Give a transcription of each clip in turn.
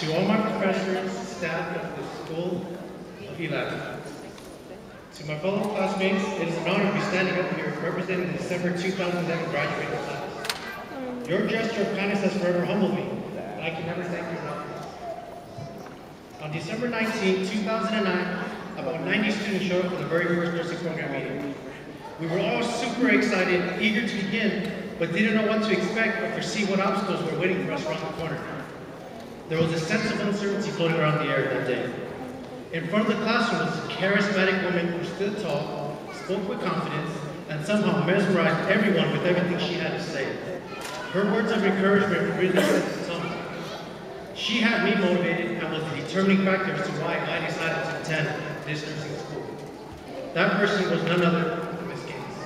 to all my professors, staff at the School of ELAB, to my fellow classmates, it is an honor to be standing up here representing the December 2011 graduating class. Your gesture of kindness has forever humbled me, and I can never thank you enough. On December 19, 2009, about 90 students showed up for the very first nursing program meeting. We were all super excited, eager to begin, but didn't know what to expect or foresee what obstacles were waiting for us around the corner. There was a sense of uncertainty floating around the air that day. In front of the classroom was a charismatic woman who stood tall, spoke with confidence, and somehow mesmerized everyone with everything she had to say. Her words of encouragement really set the tone. She had me motivated and was the determining factor as to why I decided to attend this nursing school. That person was none other than Miss Gaines.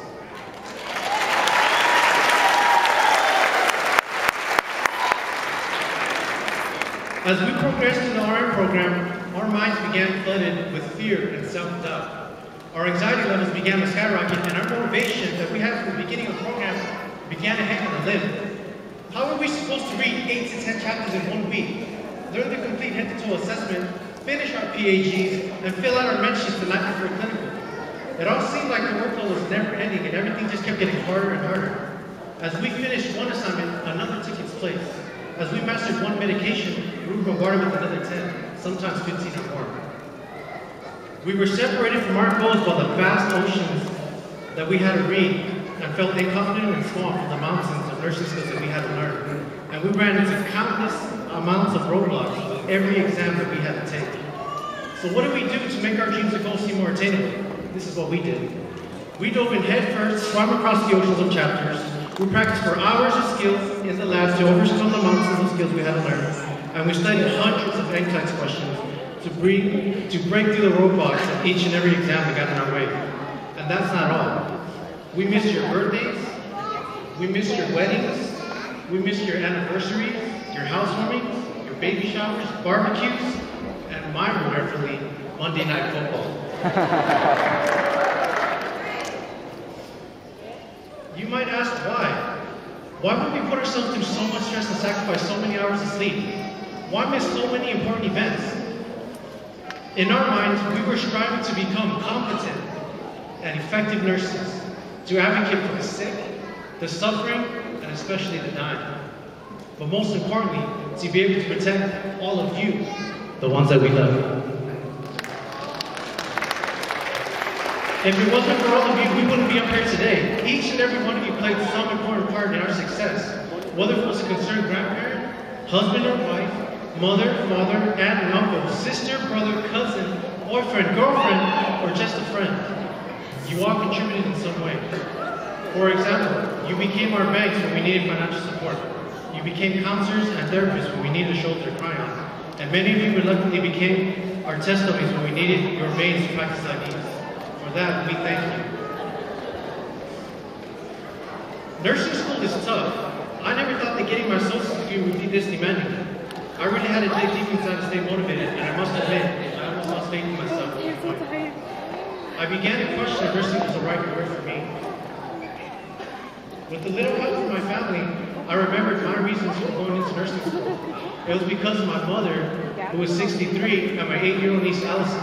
As we progressed in the RN program, our minds began flooded with fear and self-doubt. Our anxiety levels began to skyrocket, and our motivation that we had from the beginning of the program began to hang on a limb. How were we supposed to read 8 to 10 chapters in 1 week, learn the complete head-to-toe assessment, finish our PAGs, and fill out our mentions the night before clinical? It all seemed like the workload was never ending, and everything just kept getting harder and harder. As we finished one assignment, another took its place. As we mastered one medication, we were bombarded with another 10, sometimes 15 or more. We were separated from our goals by the vast oceans that we had to read, and felt incompetent and small from the mountains of nursing skills that we had to learn. And we ran into countless amounts of roadblocks with every exam that we had to take. So what did we do to make our dreams and goals seem more attainable? This is what we did. We dove in head first, swam across the oceans of chapters. We practiced for hours of skills in the labs to overcome the mountains of skills we had to learn. And we studied hundreds of NCLEX questions to break through the roadblocks of each and every exam that got in our way. And that's not all. We missed your birthdays, we missed your weddings, we missed your anniversaries, your housewarmings, your baby showers, barbecues, and mine regretfully, Monday Night Football. You might ask why. Why would we put ourselves through so much stress and sacrifice so many hours of sleep? Why miss so many important events? In our minds, we were striving to become competent and effective nurses, to advocate for the sick, the suffering, and especially the dying. But most importantly, to be able to protect all of you, the ones that we love. If it wasn't for all of you, we wouldn't be up here today. Each and every one of you played some important part in our success. Whether it was a concerned grandparent, husband or wife, mother, father, aunt and uncle, sister, brother, cousin, boyfriend, girlfriend, or just a friend. You all contributed in some way. For example, you became our banks when we needed financial support. You became counselors and therapists when we needed a shoulder to cry on. And many of you reluctantly became our testimonies when we needed your veins to practice IVs. For that, we thank you. Nursing school is tough. I never thought that getting my associate's degree would be this demanding. I really had to dig deep inside to stay motivated, and I must admit, I almost lost faith in myself at one point. I began to question if nursing was the right career for me. With a little help from my family, I remembered my reasons for going into nursing school. It was because of my mother, who was 63, and my 8-year-old niece, Allison.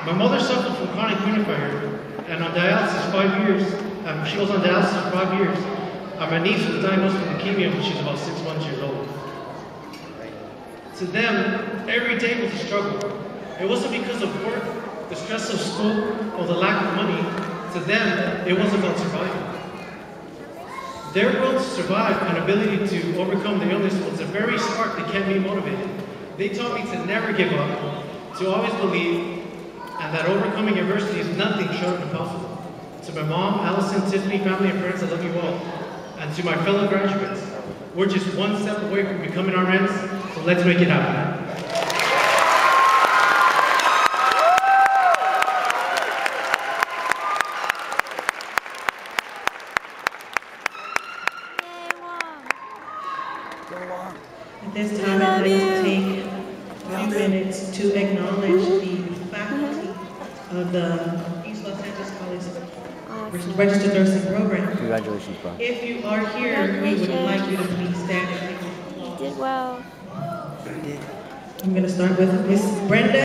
My mother suffered from chronic kidney failure, and on dialysis 5 years, she was on dialysis for 5 years. And my niece was diagnosed with leukemia when she was about 6 months old. To them, every day was a struggle. It wasn't because of work, the stress of school, or the lack of money. To them, it was about survival. Their will to survive and ability to overcome the illness was the very spark that kept me motivated. They taught me to never give up, to always believe, and that overcoming adversity is nothing short of impossible. To my mom, Allison, Tiffany, family, and friends, I love you all. And to my fellow graduates, we're just one step away from becoming our friends, so let's make it happen. At this time, I'd like to take a few minutes to acknowledge the faculty of the East Los Angeles College Registered Nursing Program. Congratulations, bro. If you are here, we would like you to please stand and give us applause. You did well. You did. I'm going to start with Miss Brenda.